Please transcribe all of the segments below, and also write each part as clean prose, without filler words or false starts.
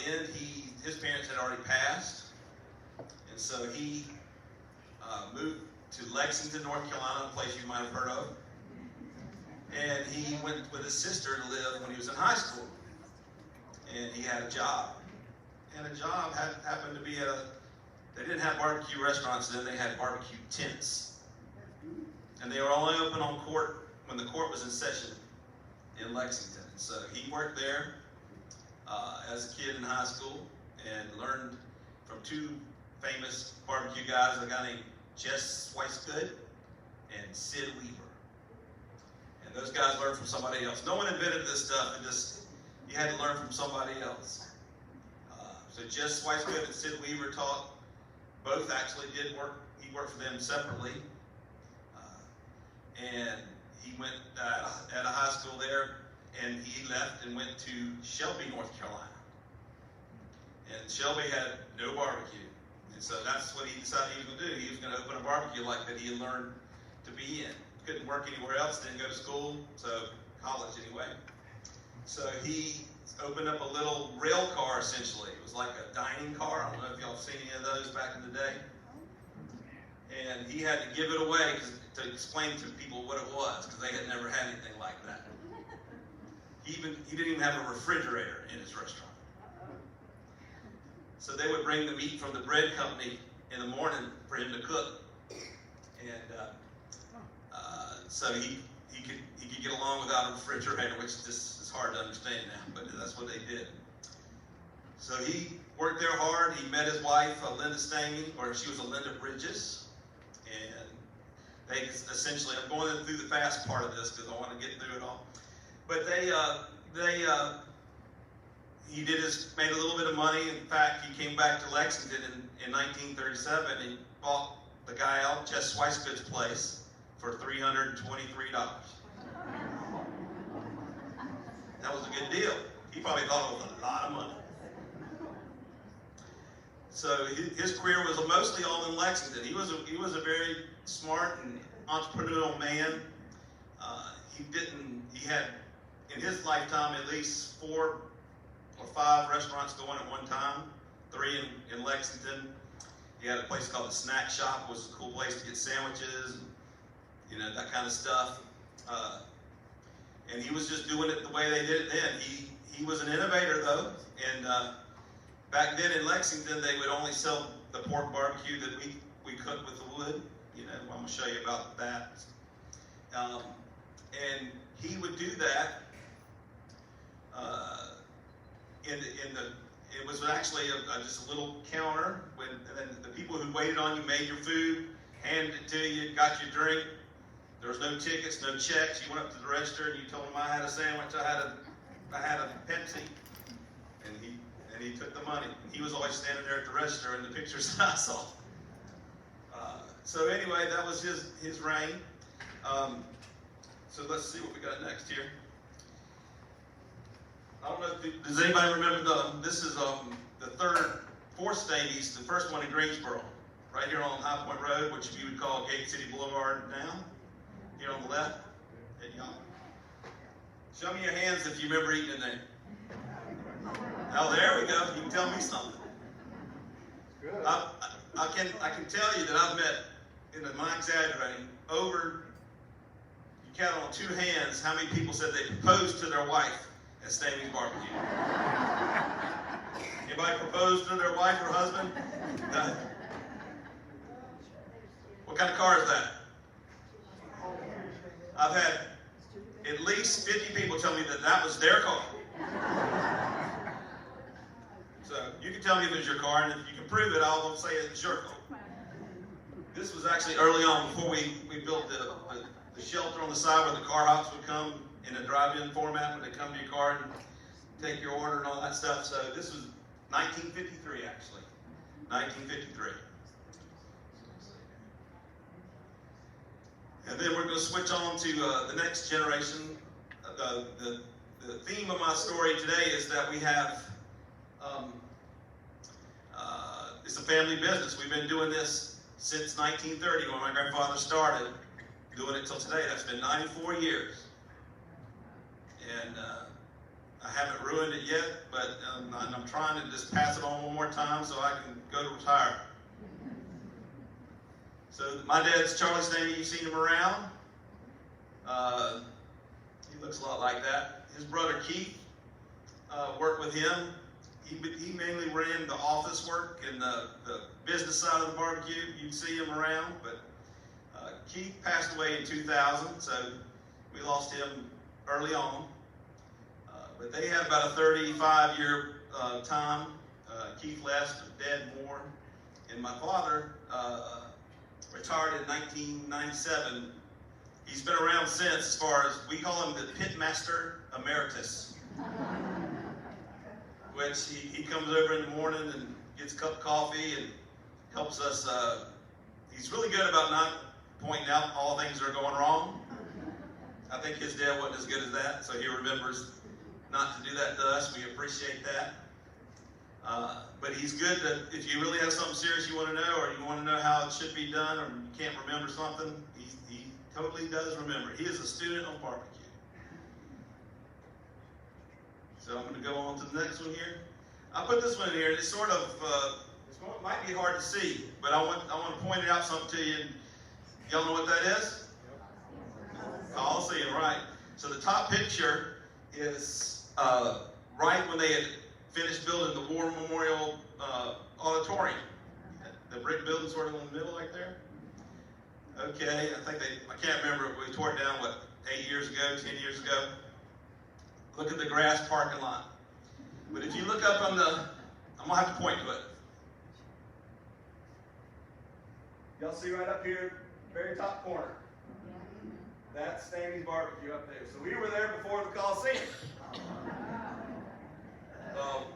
end, his parents had already passed, and so he moved to Lexington, North Carolina, a place you might have heard of. And he went with his sister to live when he was in high school. And he had a job. And the job happened to be they didn't have barbecue restaurants then, they had barbecue tents. And they were only open on court when the court was in session in Lexington. So he worked there as a kid in high school and learned from two famous barbecue guys, a guy named Jess Weisgood and Sid Weaver. And those guys learned from somebody else. No one invented this stuff, you had to learn from somebody else. So Jess Weisgood and Sid Weaver taught, both actually did work, he worked for them separately. And he went at a high school there, and he left and went to Shelby, North Carolina. And Shelby had no barbecue. And so that's what he decided he was going to do. He was going to open a barbecue like that he had learned to be in. Couldn't work anywhere else, didn't go to school, so college anyway. So he opened up a little rail car, essentially. It was like a dining car. I don't know if y'all have seen any of those back in the day. And he had to give it away to explain to people what it was, because they had never had anything like that. He didn't even have a refrigerator in his restaurant. So they would bring the meat from the bread company in the morning for him to cook. And so he could get along without a refrigerator, which just is hard to understand now, but that's what they did. So he worked there hard. He met his wife, Linda Stamey, or she was a Linda Bridges. And they essentially, I'm going through the fast part of this because I want to get through it all. But he made a little bit of money. In fact, he came back to Lexington in 1937 and bought the guy out, Jess Weisgood's place, for $323. That was a good deal. He probably thought it was a lot of money. So his career was mostly all in Lexington. He was a very smart and entrepreneurial man. He had in his lifetime at least 4 or 5 restaurants going at one time. 3 in Lexington. He had a place called the Snack Shop, which was a cool place to get sandwiches, and, that kind of stuff. And he was just doing it the way they did it then. He was an innovator though, and back then in Lexington they would only sell the pork barbecue that we cook with the wood. I'm going to show you about that. And he would do that. It was actually just a little counter and then the people who waited on you made your food, handed it to you, got your drink. There was no tickets, no checks. You went up to the register and you told them I had a sandwich, I had a Pepsi, and he took the money. He was always standing there at the register in the pictures that I saw. So anyway, that was his reign. So let's see what we got next here. I don't know does anybody remember this is the fourth Stamey's, the first one in Greensboro, right here on High Point Road, which you would call Gate City Boulevard now, here on the left. Show me your hands if you remember eating in there. Oh, there we go. You can tell me something. Good. I can tell you that I've met, and am I exaggerating, you count on 2 hands how many people said they proposed to their wife at Stamey's Barbecue. Anybody proposed to their wife or husband? No. What kind of car is that? I've had at least 50 people tell me that was their car. So you can tell me if it's your car, and if you can prove it, I'll say it's your car. This was actually early on before we built the shelter on the side where the car hops would come in a drive-in format when they come to your car and take your order and all that stuff. So this was 1953 actually, 1953. And then we're going to switch on to the next generation. The theme of my story today is that we have, it's a family business. We've been doing this since 1930 when my grandfather started, doing it till today. That's been 94 years. And I haven't ruined it yet, but I'm trying to just pass it on one more time so I can go to retire. So my dad's Charlie Stamey. You've seen him around. He looks a lot like that. His brother Keith worked with him. He mainly ran the office work and the business side of the barbecue. You'd see him around, but Keith passed away in 2000, so we lost him early on. But they had about a 35-year time. Keith left, Dad more, and my father retired in 1997. He's been around since, as far as, we call him the Pitmaster Emeritus. Which he comes over in the morning and gets a cup of coffee and helps us. He's really good about not pointing out all things that are going wrong. I think his dad wasn't as good as that, so he remembers not to do that to us. We appreciate that. But he's good that if you really have something serious you want to know, or you want to know how it should be done, or you can't remember something, he totally does remember. He is a student on barbecue. So I'm going to go on to the next one here. I put this one in here. It's sort of, it might be hard to see, but I want to point it out something to you. Y'all know what that is? Coliseum, right. So the top picture is right when they had finished building the War Memorial Auditorium. The brick building sort of in the middle right there. Okay, I can't remember, we tore it down, 8 years ago, 10 years ago. Look at the grass parking lot. But if you look up on I'm gonna have to point to it. Y'all see right up here, very top corner. That's Stamey's Barbecue up there. So we were there before the Coliseum.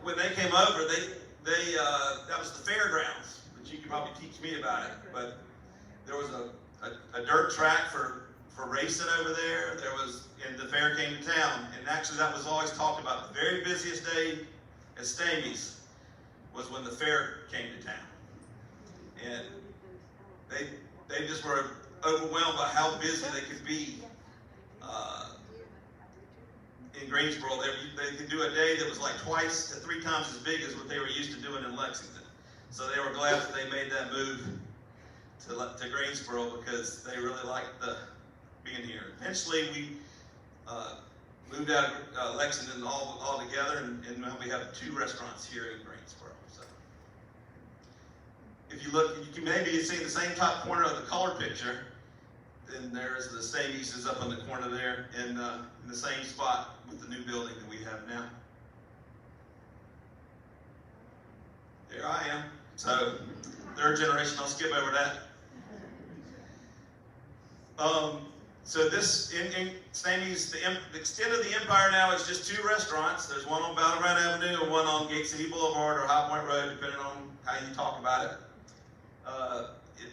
When they came over, that was the fairgrounds, but you could probably teach me about it. But there was a dirt track for racing over there. And the fair came to town, and actually that was always talked about. The very busiest day at Stamey's was when the fair came to town. And they just were overwhelmed by how busy they could be in Greensboro. They could do a day that was like 2 to 3 times as big as what they were used to doing in Lexington. So they were glad that they made that move to Greensboro, because they really liked being here. Eventually, we moved out of Lexington all together, and now we have 2 restaurants here in Greensboro. So, if you look, you can maybe see the same top corner of the color picture. Then there's the Stamey's is up on the corner there, in the same spot with the new building that we have now. There I am. So, 3rd generation. I'll skip over that. So this, in Stamey's, the extent of the empire now is just 2 restaurants. There's one on Battleground Avenue and one on Gate City Boulevard or High Point Road, depending on how you talk about it.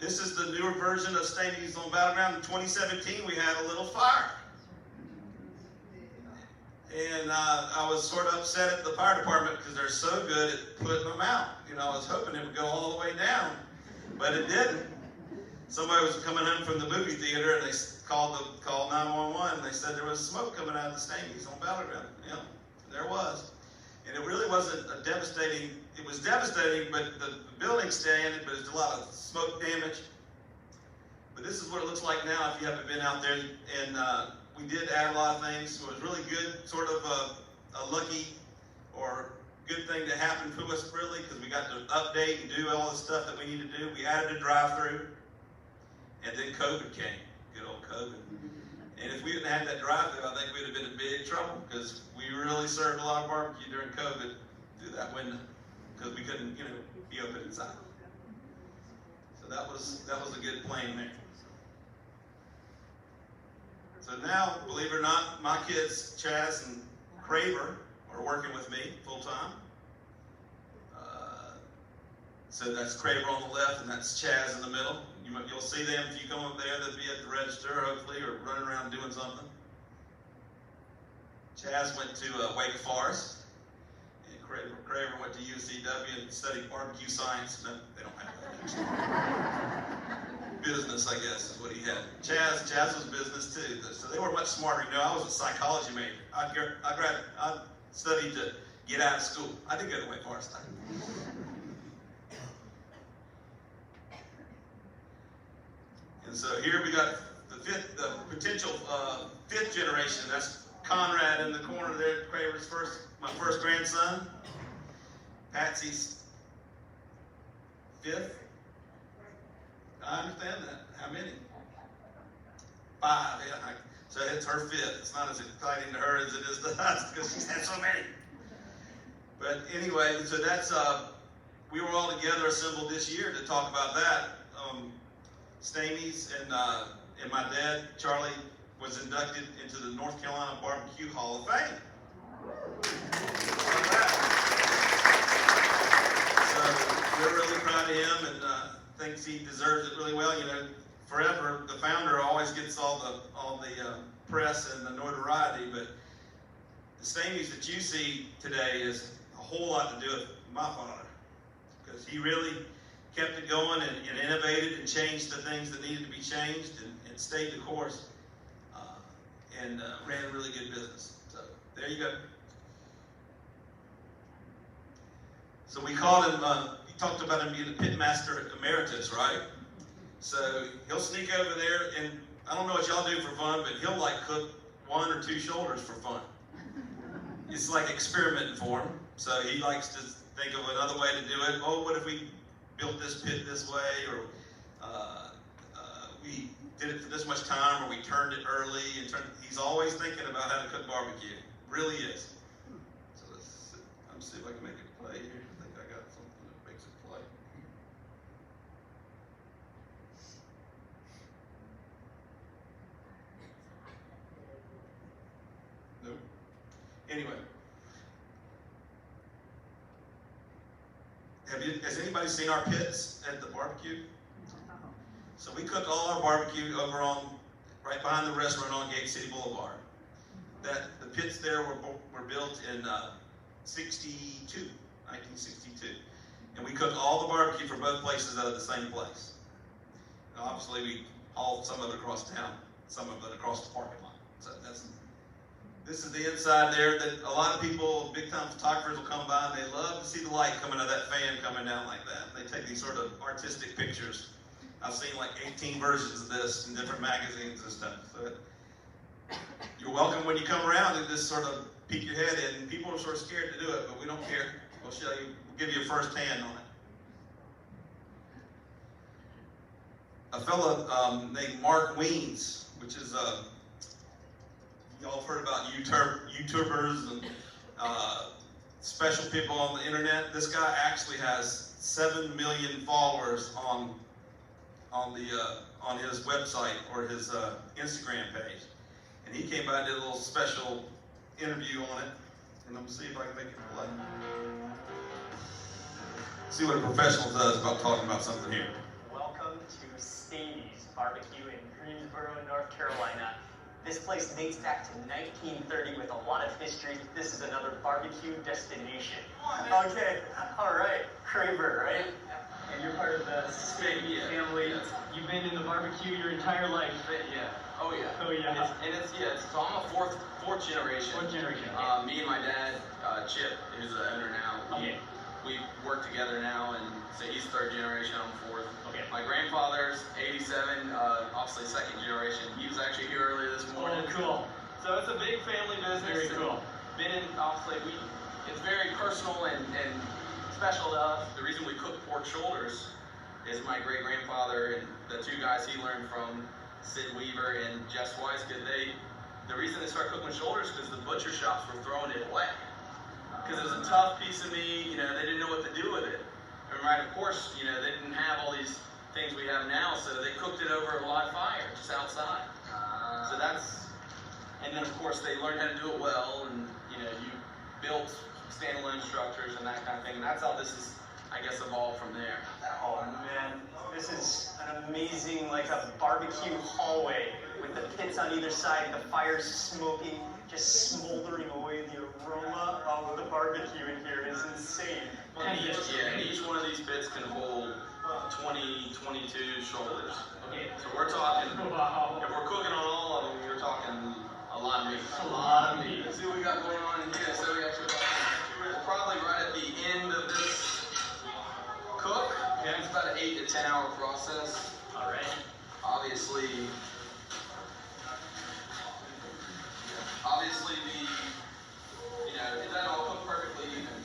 This is the newer version of Stamey's on Battleground. In 2017, we had a little fire. And I was sort of upset at the fire department because they're so good at putting them out. You know, I was hoping it would go all the way down, but it didn't. Somebody was coming home from the movie theater, and they called 911, and they said there was smoke coming out of the Stamey's on Battleground. Yeah, there was. And it really wasn't a devastating, it was devastating, but the building stayed, but there's a lot of smoke damage. But this is what it looks like now if you haven't been out there. And we did add a lot of things, so it was really good, sort of a lucky or good thing to happen to us, really, because we got to update and do all the stuff that we need to do. We added a drive-through, and then COVID came, good old COVID. And if we didn't have that drive-through, I think we'd have been in big trouble, because we really served a lot of barbecue during COVID through that window, because we couldn't, be open inside. So that was a good plan there. So now, believe it or not, my kids, Chaz and Craver, are working with me full-time. So that's Craver on the left, and that's Chaz in the middle. You'll see them if you come up there. They'll be at the register, hopefully, or running around doing something. Chaz went to Wake Forest, and Craver went to UCW and studied barbecue science. No, they don't have that, actually. Business, I guess, is what he had. Chaz was business too, so they were much smarter. I was a psychology major. studied to get out of school. I didn't go to Wake Forest. And so here we got the potential fifth generation. That's Conrad in the corner there, Craver's my first grandson. Patsy's fifth. I understand that. How many? 5, yeah. So it's her fifth. It's not as exciting to her as it is to us because she's had so many. But anyway, so that's, we were all together assembled this year to talk about that. Stamey's and my dad, Charlie, was inducted into the North Carolina BBQ Hall of Fame. So we're really proud of him and thinks he deserves it really well. You know, forever the founder always gets all the press and the notoriety, but the Stameys that you see today is a whole lot to do with my father, because he really kept it going and innovated and changed the things that needed to be changed and stayed the course and ran a really good business. So there you go. So we called him, you talked about him being the pitmaster emeritus, right? So he'll sneak over there and I don't know what y'all do for fun, but he'll like cook 1 or 2 shoulders for fun. It's like experimenting for him. So he likes to think of another way to do it. Oh, what if we built this pit this way, or we did it for this much time, or we turned it early. He's always thinking about how to cook barbecue. Really is. So let's see if I can make it play here. I think I got something that makes it play. Nope. Anyway. Has anybody seen our pits at the barbecue? So we cook all our barbecue over right behind the restaurant on Gate City Boulevard. The pits there were built in 1962. And we cook all the barbecue for both places out of the same place. Now, obviously we haul some of it across town, some of it across the parking lot. So this is the inside there that a lot of people, big time photographers will come by and they love to see the light coming out of that fan coming down like that. They take these sort of artistic pictures. I've seen like 18 versions of this in different magazines and stuff. So you're welcome when you come around and just sort of peek your head in. People are sort of scared to do it, but we don't care. We'll show you, we'll give you a first hand on it. A fella named Mark Weens, which is y'all have heard about YouTubers and special people on the internet. This guy actually has 7 million followers on his website or his Instagram page. And he came by and did a little special interview on it. And I'm gonna see if I can make it play. See what a professional does about talking about something here. Welcome to Stamey's Barbecue in Greensboro, North Carolina. This place dates back to 1930 with a lot of history. This is another barbecue destination. Okay, all right, Craver, right? And you're part of the Stamey family. You've been in the barbecue your entire life. Yeah. Oh yeah. Oh yeah. So I'm a fourth generation. Fourth generation. Me and my dad, Chip, who's the owner now. We work together now, and so he's third generation. I'm fourth. Okay. My grandfather's 87, obviously second generation. He was actually here earlier this morning. Oh, cool. So it's a big family business. Very cool. Been in, obviously, it's very personal and special to us. The reason we cook pork shoulders is my great grandfather and the 2 guys he learned from, Sid Weaver and Jess Weiss. The reason they started cooking shoulders is because the butcher shops were throwing it away. Because it was a tough piece of meat, they didn't know what to do with it. And right, of course, they didn't have all these things we have now, so they cooked it over a live fire, just outside. So and then of course they learned how to do it well, and you built standalone structures and that kind of thing. And that's how this is, I guess, evolved from there. Oh man, this is an amazing, like a barbecue hallway with the pits on either side, the fire's smoking, just smoldering away. The aroma of the barbecue in here is insane. And each one of these pits can hold 20, 22 shoulders. Okay. So we're talking, Wow. if we're cooking on all of them, you're talking a A lot of meat. A lot of meat. Let's see what we got going on in here. So we actually probably right at the end of this cook. Okay, it's about an 8 to 10 hour process. All right. Obviously it doesn't all cook perfectly even.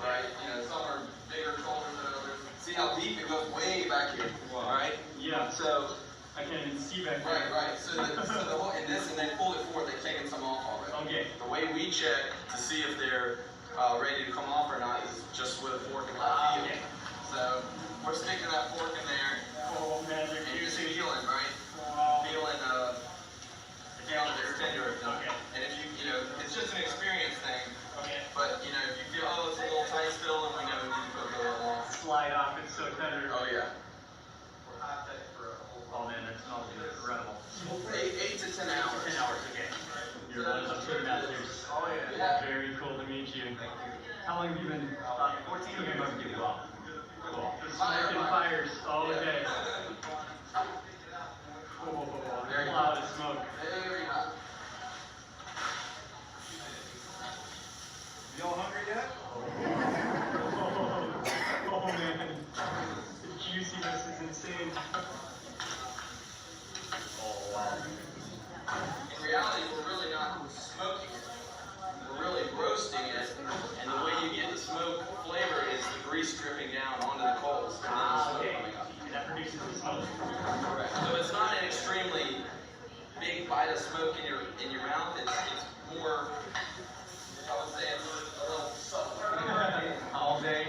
Right? Some are bigger, colder than others. See how deep it goes way back here. Wow. Right? Yeah. So I can't even see back there. right. So the whole and they pulled it forward. They've taken some off already. Okay. The way we check to see if they're ready to come off or not is just with a fork and left heel. Okay. So we're sticking that fork in there. Oh, magic. And you're feeling, right? Wow. Feeling it's tender. Okay. And if it's just an experience thing. Okay. But if you feel, it's a little tight still, and we know we need to put it a little off. Slide off. It's so tender. Oh yeah. Oh man, that smells incredible. 8 to 10 hours. 10 hours. Okay. You're one of the food masters. Oh yeah. Very cool to meet you. How long have you been 14 cooking barbecue? Wow. Cool. Smoking fires all day. Oh, Very a cloud of smoke. Very hot. Y'all hungry yet? Oh man. The juiciness is insane. Oh wow. In reality, we're really not smoking it. We're really roasting it, and the way you get the smoke flavor is the grease dripping down onto the coals, and then the smoke Okay. coming up. And that produces the smoke. Correct. So it's not an extremely big bite of smoke in your mouth. It's more, I would say, it's a little subtle. All day.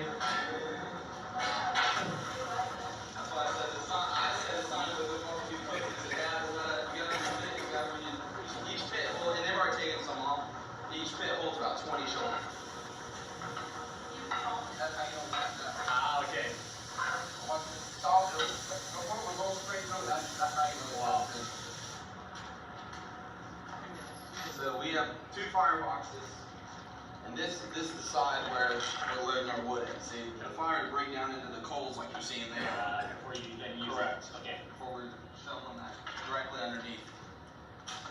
That's why I said it's not a good barbecue cook. It's you gotta understand, each pit hold, and they've already taken some off. Each pit holds about 20 shoulders. That's how you don't have that. Ah, okay. Once it's soft, we're going straight through. That's how you know. Wow. So we have 2 fire boxes, and this is the side where we're loading our wood in. See, the fire would break down into the coals like you're seeing there. Before you then use Correct. it. Okay. Before we're shoveling that directly underneath.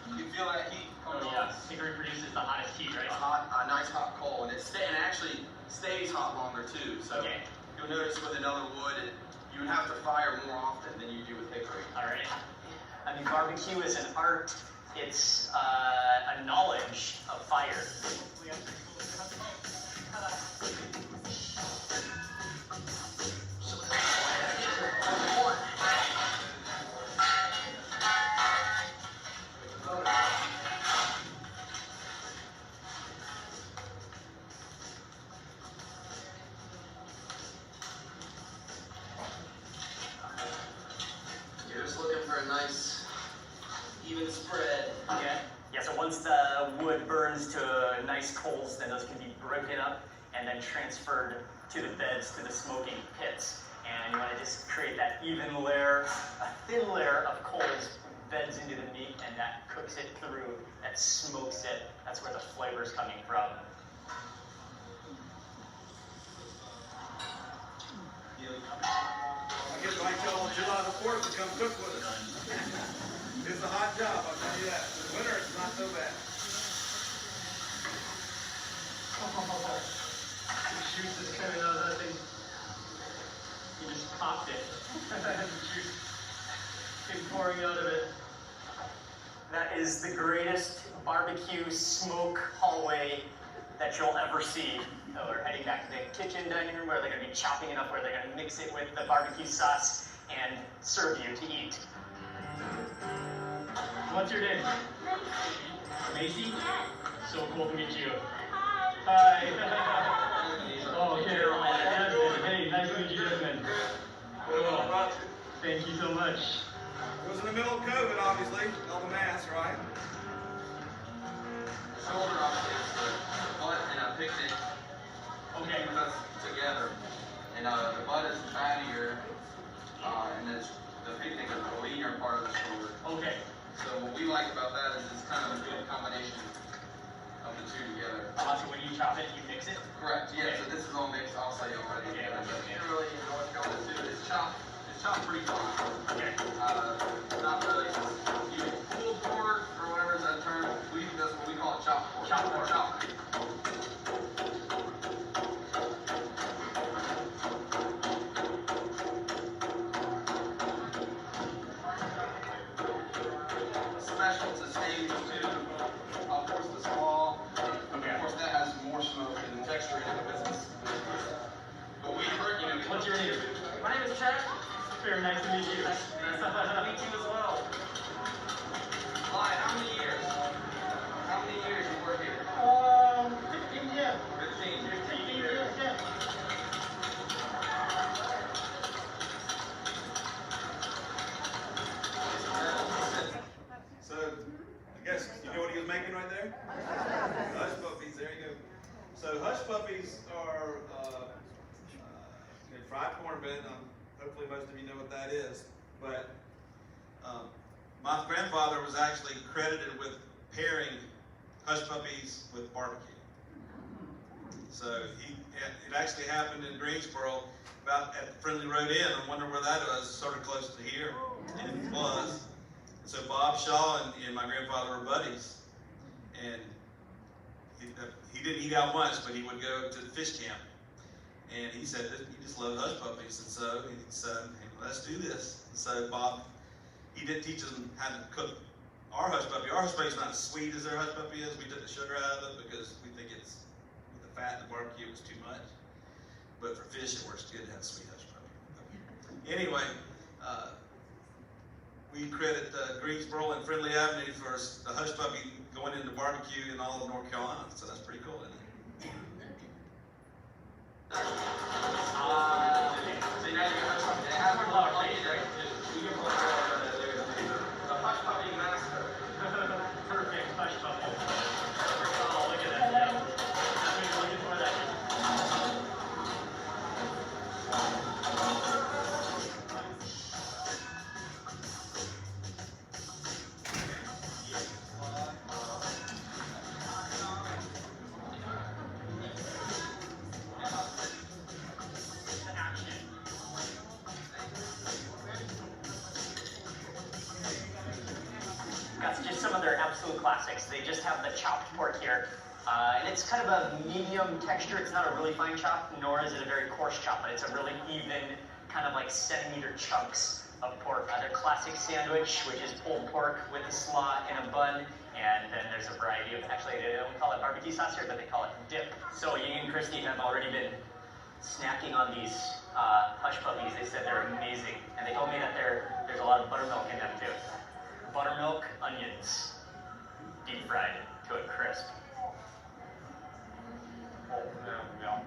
You can feel that heat Oh coming yeah. off. Hickory produces the hottest heat, right? A nice hot coal, and and actually stays hot longer too. So Okay. you'll notice with another wood, you would have to fire more often than you do with hickory. All right. I mean, barbecue is an art. It's a knowledge of fire. You're just looking for a nice, even spread. Okay. Yeah, so once the wood burns to nice coals, then those can be broken up and then transferred to the beds, to the smoking pits. And you want to just create that even layer, a thin layer of coals bends into the meat, and that cooks it through, that smokes it. That's where the flavor's coming from. I guess I tell July the 4th to come cook with us. It's a hot job, I'll tell you that. In the winter, it's not so bad. The juice is coming out of that thing. You just popped it. The juice is pouring out of it. That is the greatest barbecue smoke hallway that you'll ever see. So we're heading back to the kitchen dining room where they're going to be chopping it up, where they're going to mix it with the barbecue sauce and serve you to eat. What's your name? Macy? So cool to meet you. Hi. Oh, Carolina. Desmond. Hey, nice to meet you, Desmond. Cool. Thank you so much. It was in the middle of COVID, obviously, all the masks, right? Shoulder obviously is the butt and a picnic. Okay. That's together. And the butt is fattier, and then the picnic is the leaner part of the shoulder. Okay. So what we like about that is it's kind of a good combination of the two together. So when you chop it, you mix it? Correct. Yeah. Okay. So this is all mixed. I'll say already. Okay. Generally, in North Carolina too, it's chopped pretty fine. Okay. Not really. You pulled pork or whatever is that term. We Chop pork. Chop. Special to Stamey too. Of course, the slaw. Okay. Of course, that has more smoke and texture in it because it's. But we heard, What's your name? My name is Chad. Very nice to meet you. Nice to meet you as well. Why? How many years? How many years you work here? 15 years. 15. 15 years, yeah. So, I guess you know what he was making right there? Hush puppies, there you go. So hush puppies are fried cornbread. Hopefully most of you know what that is. But My grandfather was actually credited with pairing hush puppies with barbecue. So it actually happened in Greensboro, about at Friendly Road Inn. I wonder where that was, sort of close to here, and it was. So Bob Shaw and my grandfather were buddies, and he didn't eat out much, but he would go to the fish camp, and he said that he just loved hush puppies, and so he said, hey, let's do this. And so Bob, he did teach them how to cook our hush puppy. Our hush puppy is not as sweet as their hush puppy is. We took the sugar out of it because we think it's, with the fat and the barbecue, it was too much. But for fish, it works good to have sweet hush puppy. Anyway, we credit Greensboro and Friendly Avenue for the hush puppy going into barbecue in all of North Carolina. So that's pretty cool, isn't it? So now you got something. It has a lot of onion, right? You can put the hush puppy master. Perfect hush puppy. Oh, look at that. Yeah. I've been looking for that. Action. That's just some of their absolute classics. They just have the chopped pork here. And it's kind of a medium texture. It's not a really fine chop, nor is it a very coarse chop, but it's a really even, kind of like centimeter chunks of pork. Their classic sandwich, which is pulled pork with a slaw in a bun. And then there's a variety of, actually they don't call it barbecue sauce here, but they call it dip. So Ying and Christy have already been snacking on these hush puppies. They said they're amazing. And they told me that there's a lot of buttermilk in them too. Buttermilk, onions, deep fried to a crisp. Oh, yeah.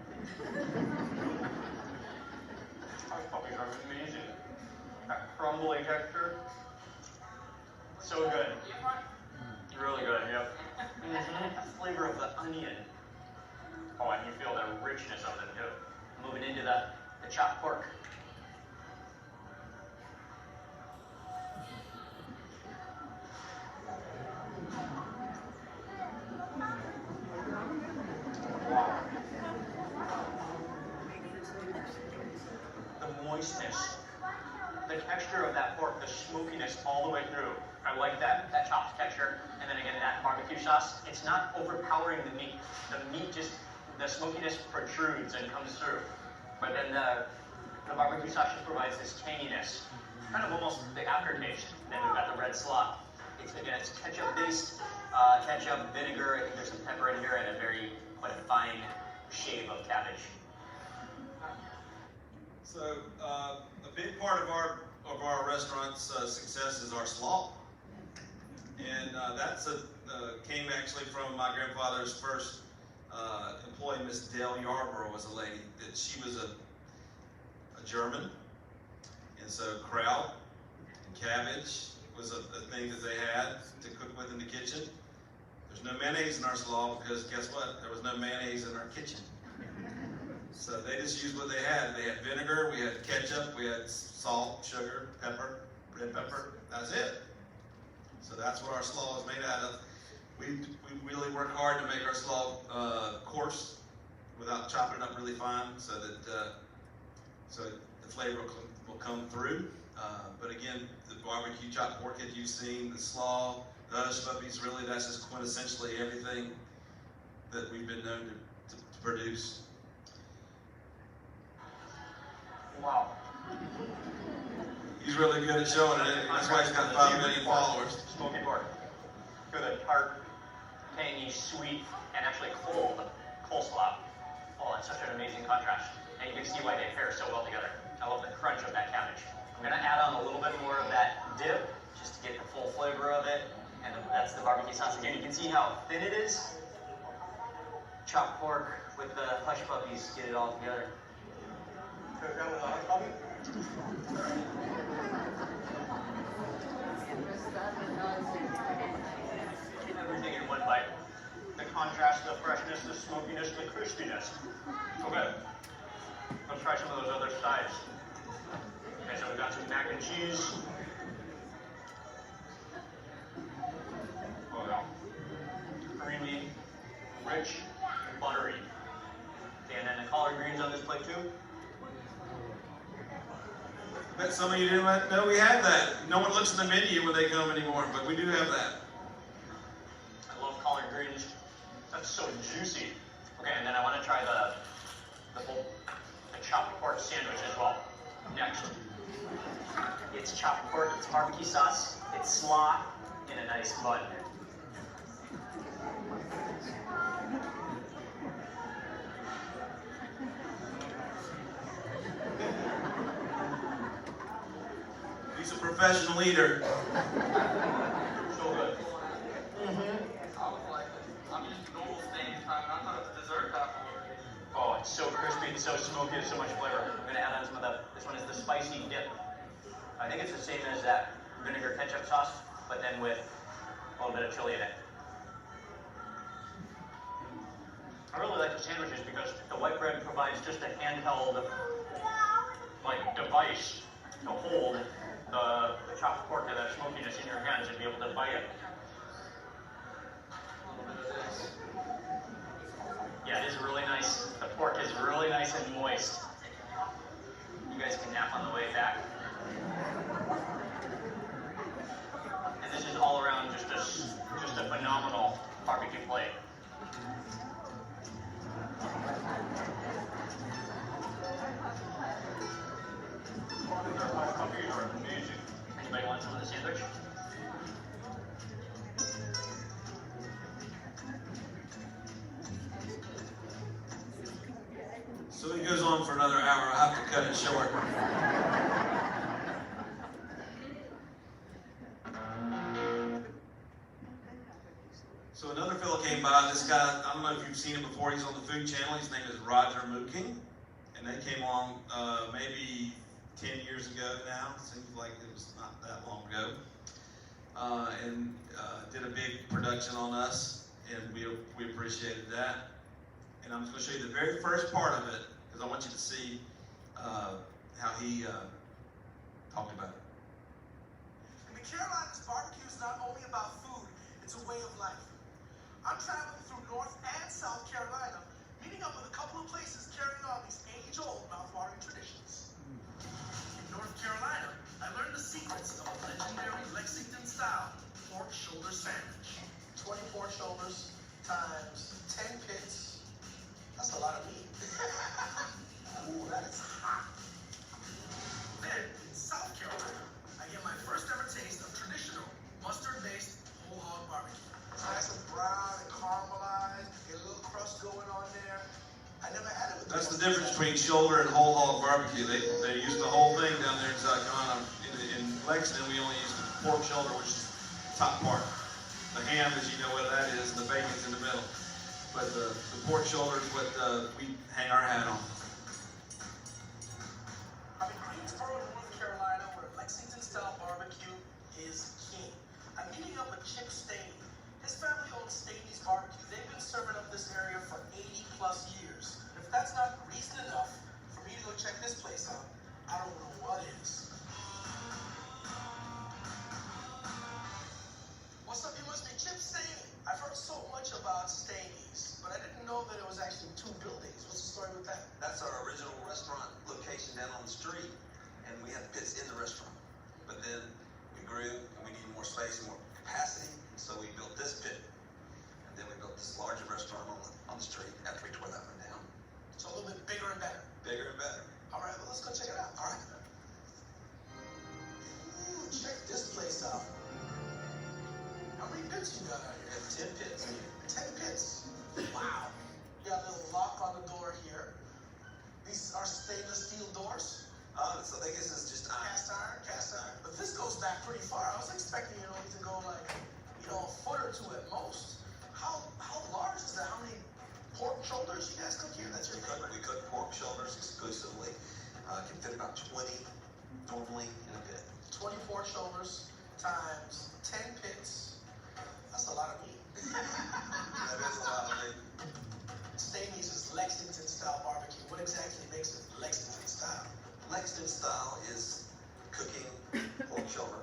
Hush puppies are amazing. That crumbly texture, so good. Really good, yep. The flavor of the onion. Oh, and you feel the richness of it too. Moving into the chopped pork. Wow. The moistness, the texture of that pork, the smokiness all the way through. I like that chopped texture. And then again, that barbecue sauce, it's not overpowering the meat. The meat just, the smokiness protrudes and comes through. But then the barbecue sauce just provides this tanginess, kind of almost the aftertaste. Then we've got the red slaw. It's ketchup based, ketchup, vinegar. I think there's some pepper in here and quite a fine shave of cabbage. So a big part of our restaurant's success is our slaw, and that's came actually from my grandfather's first employee, Miss Dale Yarborough, was a lady that she was a German, and so kraut and cabbage was a thing that they had to cook with in the kitchen. There's no mayonnaise in our slaw because guess what? There was no mayonnaise in our kitchen. So they just used what they had. They had vinegar, we had ketchup, we had salt, sugar, pepper, red pepper. That's it. So that's what our slaw is made out of. We really work hard to make our slaw coarse without chopping it up really fine, so that so the flavor will come through. But again, the barbecue chopped pork that you've seen, the slaw, the hush puppies, really that's just quintessentially everything that we've been known to produce. Wow. He's really good at showing it. That's why he's got 5 million followers. Smoky pork. With a tart, tangy, sweet, and actually cold coleslaw. Oh, that's such an amazing contrast. And you can see why they pair so well together. I love the crunch of that cabbage. I'm gonna add on a little bit more of that dip, just to get the full flavor of it. And that's the barbecue sauce again. You can see how thin it is. Chopped pork with the hush puppies, get it all together. Cook that with a hush puppy? Everything in one bite. The contrast, the freshness, the smokiness, the crispiness. Okay. Let's try some of those other sides. Okay, so we've got some mac and cheese. Oh yeah. Creamy, rich, buttery. Okay, and then the collard greens on this plate too. Bet some of you didn't know we had that. No one looks at the menu when they come anymore, but we do have that. I love collard greens. That's so juicy. Okay, and then I want to try the chopped pork sandwich as well. Next. It's chopped pork, it's barbecue sauce, it's slaw in a nice bun. He's a professional eater. So good. I was like, I'm just normal Stamey time, and I thought it was dessert afterwards. Oh, it's so crispy, it's so smoky, there's so much flavor. I'm gonna add on some of this one is the spicy dip. I think it's the same as that vinegar ketchup sauce, but then with a little bit of chili in it. I really like the sandwiches because the white bread provides just a handheld, like, device to hold the chopped pork to that smokiness in your hands and be able to bite it. Yeah, it is really nice. The pork is really nice and moist. You guys can nap on the way back. And this is all around just a phenomenal barbecue plate. Their hush puppies are amazing. Anybody want some of the sandwich? So it goes on for another hour. I'll have to cut it short. So another fellow came by. This guy, I don't know if you've seen him before. He's on the Food Channel. His name is Roger Mooking. And they came along maybe 10 years ago now. Seems like it was not that long ago. And did a big production on us. And we appreciated that. And I'm just going to show you the very first part of it, because I want you to see how he talked about it. In the Carolinas, barbecue is not only about food, it's a way of life. I'm traveling through North and South Carolina, meeting up with a couple of places carrying on these age-old mouth-watering traditions. In North Carolina, I learned the secrets of a legendary Lexington-style pork shoulder sandwich. 20 pork shoulders times 10 pits. That's a lot of meat. Ooh, that is hot. Then, in South Carolina, I get my first ever taste of traditional mustard-based whole hog barbecue. It's nice and brown and caramelized, get a little crust going on there. I never had it with That's the difference between shoulder and whole hog barbecue. They use the whole thing down there in South Carolina. In Lexington, we only use the pork shoulder, which is the top part. The ham, as you know what that is, and the bacon's in the middle. But the pork shoulder is what we hang our hat on. I'm in Greensboro, North Carolina, where Lexington-style barbecue is king. I'm meeting up with Chip Stamey. His family owns Stamey's Barbecue. They've been serving up this area for 80+ years. And if that's not reason enough for me to go check this place out, I don't know what is. What's up? You must be Chip Stamey. I've heard so much about Stamey's, but I didn't know that it was actually 2 buildings. What's the story with that? That's our original restaurant location down on the street, and we had pits in the restaurant. But then we grew, and we needed more space and more capacity, and so we built this pit. And Then we built this larger restaurant on the street after we tore that one down. So a little bit bigger and better. Bigger and better. All right, well, let's go check it out. All right. Ooh, check this place out. How many pits you got out We here? have 10 pits in here. 10 pits. Wow. You got a little lock on the door here. These are stainless steel doors. So I guess it's just iron. Cast iron. But this goes back pretty far. I was expecting, it to go like, a foot or two at most. How large is that? How many pork shoulders you guys cook here? That's your favorite? We cook pork shoulders exclusively. Can fit about 20 normally in a pit. 20 pork shoulders times 10 pits. That's a lot of meat. That is a lot of meat. Stamey's is Lexington style barbecue. What exactly makes it Lexington style? Lexington style is cooking pork shoulder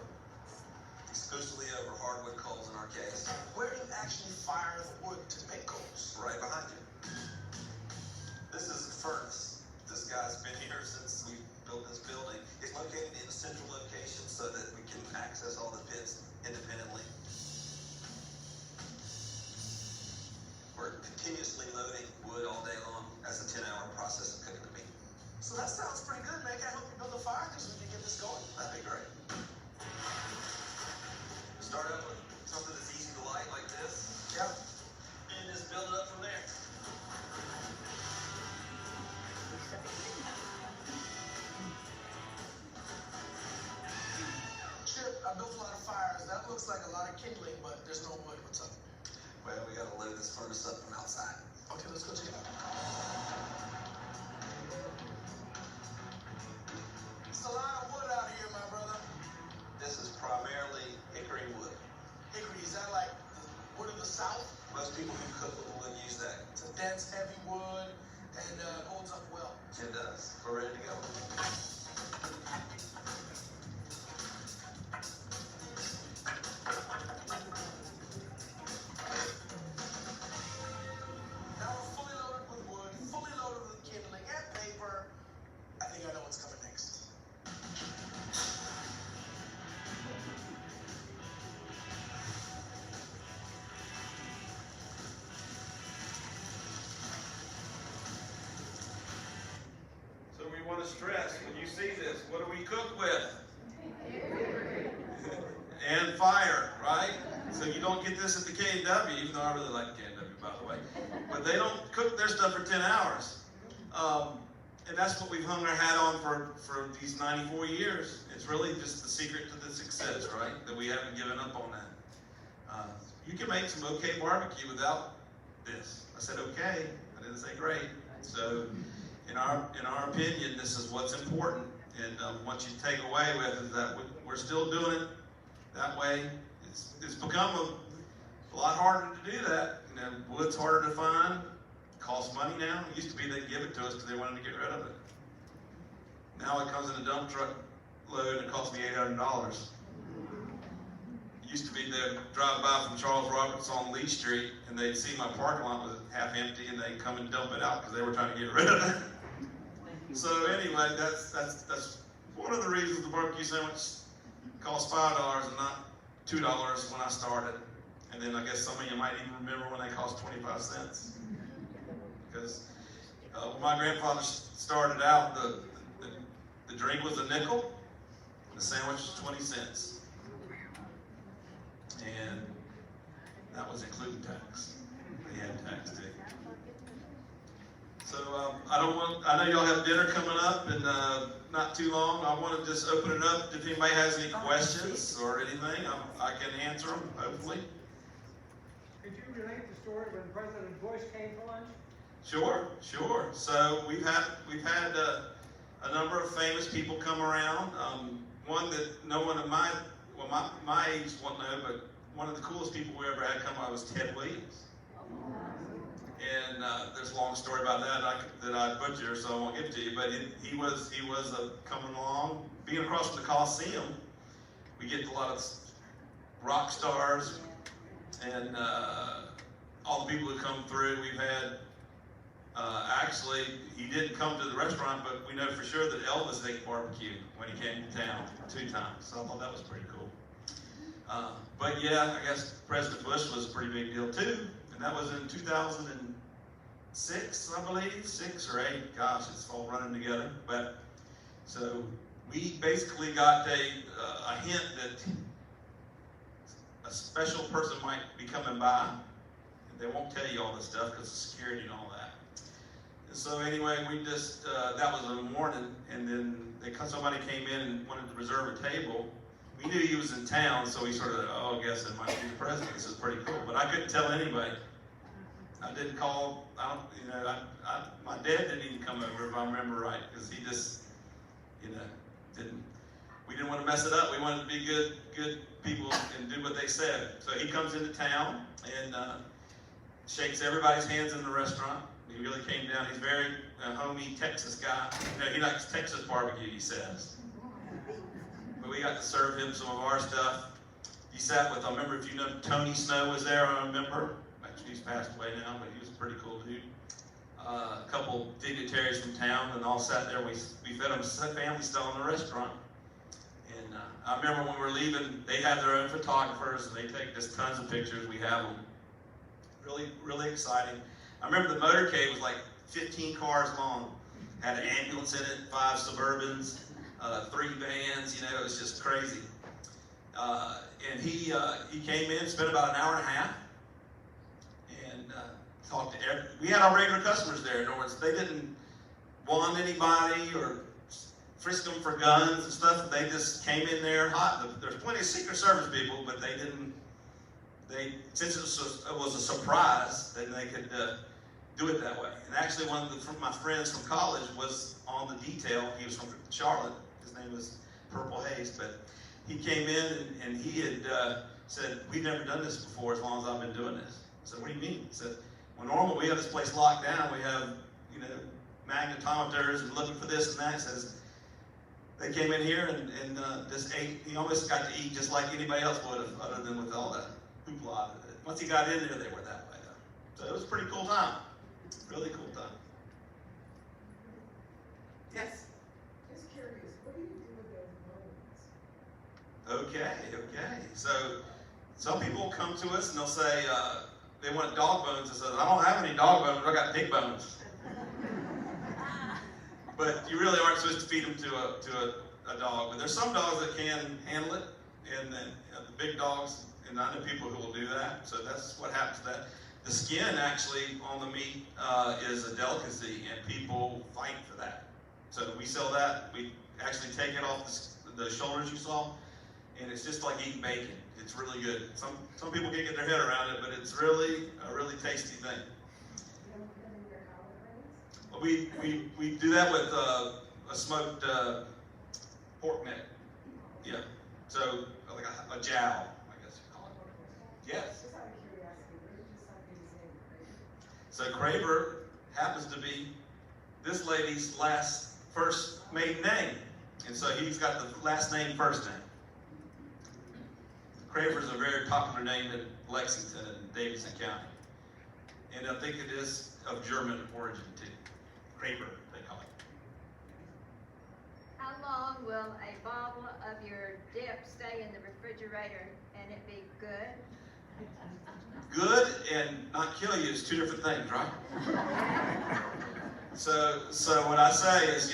exclusively over hardwood coals in our case. Where do you actually fire the wood to make coals? Right behind you. This is the furnace. This guy's been here since we built this building. It's located in a central location so that we can access all the pits independently. We're continuously loading wood all day long as a 10-hour process of cooking the meat. So that sounds pretty good, man. Can I help you build a fire because we can get this going? That'd be great. Start out with something that's easy to light like this, Yeah. and just build it up from there. Chip, I built a lot of fires. That looks like a lot of kindling, but there's no wood. What's up? Well, we gotta load this furnace up from outside. Okay, let's go check it out. It's a lot of wood out here, my brother. This is primarily hickory wood. Hickory, is that like the wood of the South? Most people who cook with wood use that. It's a dense, heavy wood, and it holds up well. It does. We're ready to go. Now we're fully loaded with wood, fully loaded with kindling and paper. I think I know what's coming next. So we want to stress, when you see this, what do we cook with? And fire, right? So you don't get this at the K&W, even though I really like K&W, by the way. But they don't cook their stuff for 10 hours. And that's what we've hung our hat on for these 94 years. It's really just the secret to the success, right? That we haven't given up on that. You can make some okay barbecue without this. I said okay, I didn't say great. So in our opinion, this is what's important. And what you take away with is that we're still doing it that way. It's become a lot harder to do that. Wood's harder to find. It costs money now. It used to be they'd give it to us because they wanted to get rid of it. Now it comes in a dump truck load and it costs me $800. It used to be they'd drive by from Charles Roberts on Lee Street and they'd see my parking lot was half empty and they'd come and dump it out because they were trying to get rid of it. So anyway, that's one of the reasons the barbecue sandwich costs $5 and not $2 when I started. And then I guess some of you might even remember when they cost 25 cents. Because when my grandfather started out, the drink was a nickel, the sandwich was 20 cents. And that was including tax. They had tax too. So I know y'all have dinner coming up in not too long. I want to just open it up if anybody has any questions or anything. I can answer them, hopefully. Could you relate the story when President Bush came to lunch? Sure. So we've had a number of famous people come around. One that no one of my age won't know, but one of the coolest people we ever had come by was Ted Williams. And there's a long story about that I butcher, so I won't give it to you. But he was coming along, being across from the Coliseum. We get a lot of rock stars and all the people who come through. We've had actually he didn't come to the restaurant, but we know for sure that Elvis ate barbecue when he came to town 2 times. So I thought that was pretty cool. But yeah, I guess President Bush was a pretty big deal too. And and that was in 2006, I believe, 6 or 8. Gosh, it's all running together. But so we basically got a hint that a special person might be coming by. They won't tell you all this stuff because of security and all that. And so anyway, we just, that was in the morning, and then somebody came in and wanted to reserve a table. We knew he was in town, so we sort of, I guess it might be the president. This is pretty cool. But I couldn't tell anybody. I didn't call, my dad didn't even come over, if I remember right, because he just, we didn't want to mess it up. We wanted to be good people and do what they said. So he comes into town and shakes everybody's hands in the restaurant. He really came down. He's very homey Texas guy. He likes Texas barbecue, he says. But we got to serve him some of our stuff. He sat with, I remember, if you know, Tony Snow was there, I remember. Actually, he's passed away now, but he was a pretty cool dude. A couple dignitaries from town, and all sat there. We fed them family style in the restaurant. And I remember when we were leaving, they had their own photographers, and they take just tons of pictures. We have them. Really, really exciting. I remember the motorcade was like 15 cars long. Had an ambulance in it, 5 Suburbans, 3 vans. It was just crazy. And he came in, spent about an hour and a half, and talked to we had our regular customers there. In other words, they didn't want anybody or frisk them for guns and stuff. They just came in there hot. There's plenty of Secret Service people, but they didn't. Since it was a surprise, then they could do it that way. And actually, one of my friends from college was on the detail. He was from Charlotte. His name was Purple Hayes, but he came in and he had said, "We've never done this before as long as I've been doing this." I said, "What do you mean?" He said, "Well, normally we have this place locked down. We have, magnetometers and looking for this and that." He says, they came in here and just ate. He almost got to eat just like anybody else would have, other than with all the hoopla. Once he got in there, they were that way, though. So it was a pretty cool time. Really cool time. Yes? Just curious, what do you do with those bones? Okay. So some people come to us and they'll say they want dog bones. I said, "I don't have any dog bones, I got pig bones." But you really aren't supposed to feed them to a dog. But there's some dogs that can handle it, and then the big dogs. And I know people who will do that, so that's what happens to that. The skin actually on the meat is a delicacy, and people fight for that. So we sell that. We actually take it off the shoulders you saw, and it's just like eating bacon. It's really good. Some people can't get their head around it, but it's really a really tasty thing. We do that with a smoked pork neck. Yeah. So like a jowl. Yes. Just out of curiosity, where did you start getting his name, So Craver happens to be this lady's first maiden name. And so he's got the last name, first name. Craver is a very popular name in Lexington and Davidson County. And I think it is of German origin too. Craver, they call it. How long will a bottle of your dip stay in the refrigerator and it be good? Good and not kill you is 2 different things, right? So what I say is,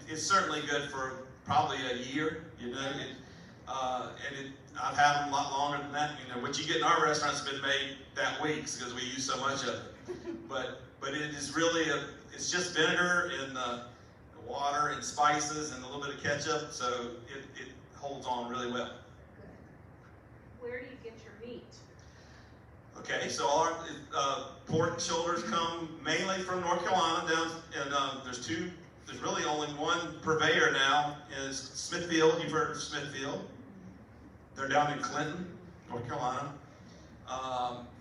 it's certainly good for probably a year, I've had them a lot longer than that. What you get in our restaurants has been made that week because we use so much of it. But it is really it's just vinegar and water and spices and a little bit of ketchup, so it holds on really well. Where do you get your meat? Okay, so our pork shoulders come mainly from North Carolina down, and there's really only one purveyor now, is Smithfield. You've heard of Smithfield. They're down in Clinton, North Carolina.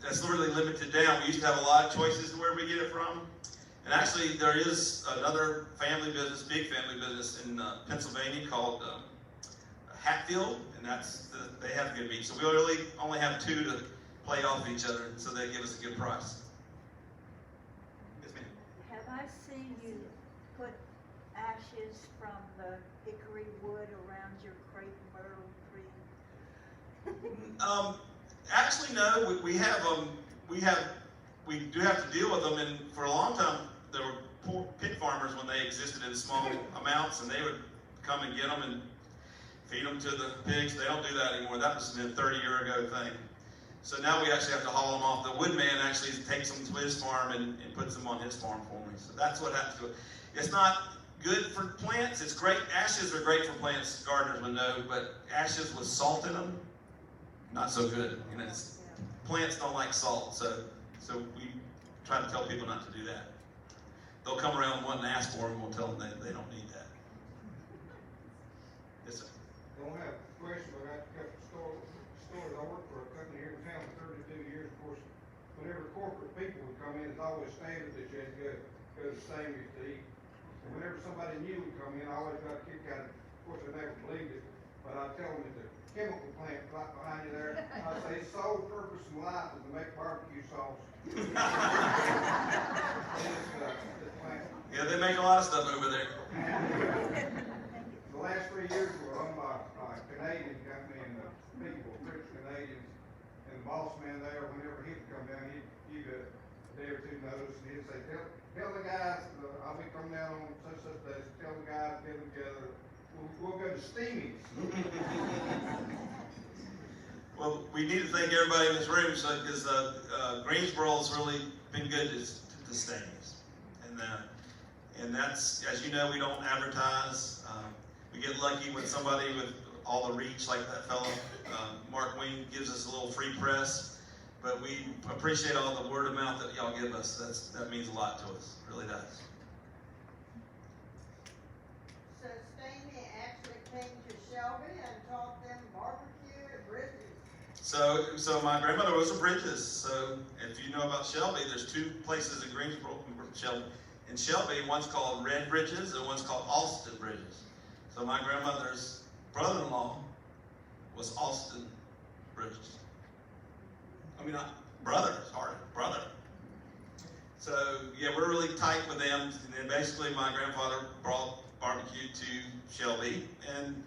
That's really limited down. We used to have a lot of choices where we get it from. And actually, there is another family business, big family business in Pennsylvania called Hatfield, and they have good meat. So we really only have 2 to play off each other, so they give us a good price. Yes, ma'am. Have I seen you put ashes from the hickory wood around your crepe myrtle tree? Actually, no. We have we do have to deal with them, and for a long time, there were poor pig farmers when they existed in small amounts, and they would come and get them and feed them to the pigs. They don't do that anymore. That was a 30-year ago thing. So now we actually have to haul them off. The woodman actually takes them to his farm and puts them on his farm for me. So that's what happens to it. It's not good for plants. It's great. Ashes are great for plants, gardeners would know, but ashes with salt in them, not so good. You know, plants don't like salt, so we try to tell people not to do that. They'll come around wanting to ask for them, we'll tell them they don't need that. Yes, sir. Don't have a question, but I got a couple stores. I worked for a company here in town for 32 years. Of course, whenever corporate people would come in, it's always standard that you had to go to Stamey to eat. And whenever somebody new would come in, I always got a kick out of it. Of course, I never believed it, but I'd tell them that the chemical plant right behind you there, I'd say its sole purpose in life is to make barbecue sauce. Yeah, they make a lot of stuff over there. The last 3 years were owned by a Canadian company, and the people were French Canadians. And the boss man there, whenever he'd come down, he'd give a day or two notice, and he'd say, tell the guys, I'll be coming down on such days, tell the guys, get them together, we'll go to Stamey's. Well, we need to thank everybody in this room, because Greensboro's really been good to Stamey's. And that's, as you know, we don't advertise. We get lucky with somebody with all the reach, like that fellow, Mark Wing, gives us a little free press. But we appreciate all the word of mouth that y'all give us. That means a lot to us, it really does. So Stamey actually came to Shelby and taught them barbecue at Bridges. So my grandmother was a Bridges. So if you know about Shelby, there's two places in Greensboro, Shelby. In Shelby, one's called Red Bridges and one's called Alston Bridges. So my grandmother's brother-in-law was Alston Bridges. I mean, not brother, sorry, brother. So yeah, we're really tight with them. And then basically my grandfather brought barbecue to Shelby. And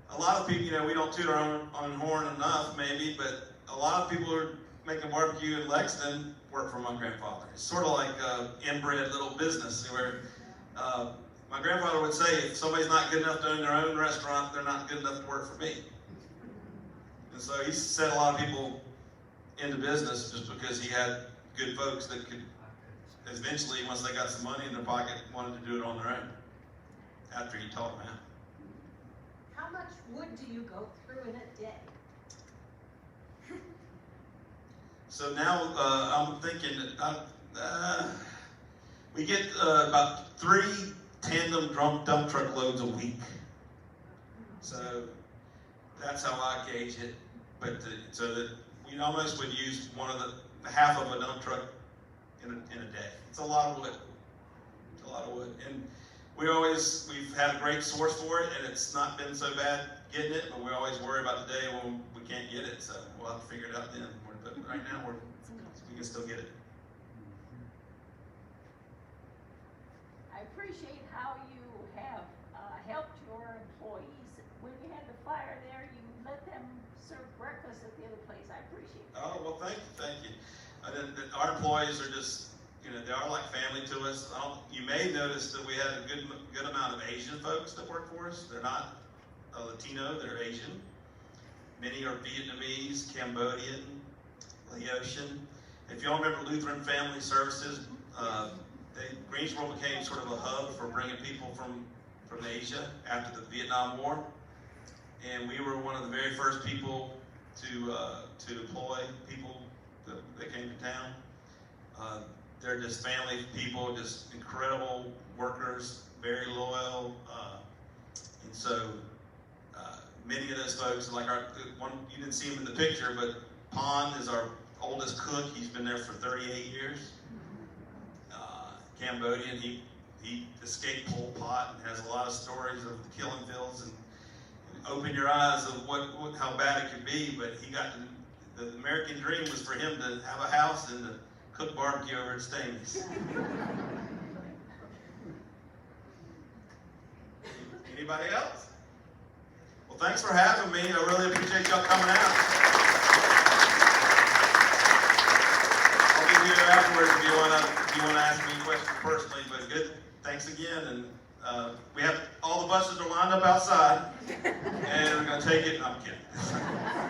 a lot of people, you know, we don't toot our own horn enough maybe, but a lot of people who are making barbecue in Lexington work for my grandfather. It's sort of like an inbred little business where my grandfather would say, if somebody's not good enough to own their own restaurant, they're not good enough to work for me. And so he set a lot of people into business just because he had good folks that could eventually, once they got some money in their pocket, wanted to do it on their own after he taught them how. How much wood do you go through in a day? So now I'm thinking we get about 3 tandem dump truck loads a week. So that's how I gauge it. But so that we almost would use half of a dump truck in a day. It's a lot of wood. It's a lot of wood. And we've had a great source for it, and it's not been so bad getting it, but we always worry about the day when we can't get it, so we'll have to figure it out then. But right now, we can still get it. I appreciate how you have helped your employees. When you had the fire there, you let them serve breakfast at the other place. I appreciate that. Oh, well, thank you. And then our employees are just, you know, they are like family to us. You may notice that we have a good amount of Asian folks that work for us. They're not Latino, they're Asian. Many are Vietnamese, Cambodian, Laotian. If y'all remember Lutheran Family Services, Greensboro became sort of a hub for bringing people from Asia after the Vietnam War. And we were one of the very first people to deploy people that came to town. They're just family people, just incredible workers, very loyal. And so many of those folks, like you didn't see him in the picture, but Pon is our oldest cook. He's been there for 38 years. Cambodian, he escaped Pol Pot and has a lot of stories of the killing fields and open your eyes of how bad it could be. But the American dream was for him to have a house and to cook barbecue over at Stamey's. Anybody else? Well, thanks for having me. I really appreciate y'all coming out. I'll be here afterwards if you wanna ask me a question personally, but good, thanks again, and, we have, all the buses are lined up outside, and we're gonna take it, I'm kidding.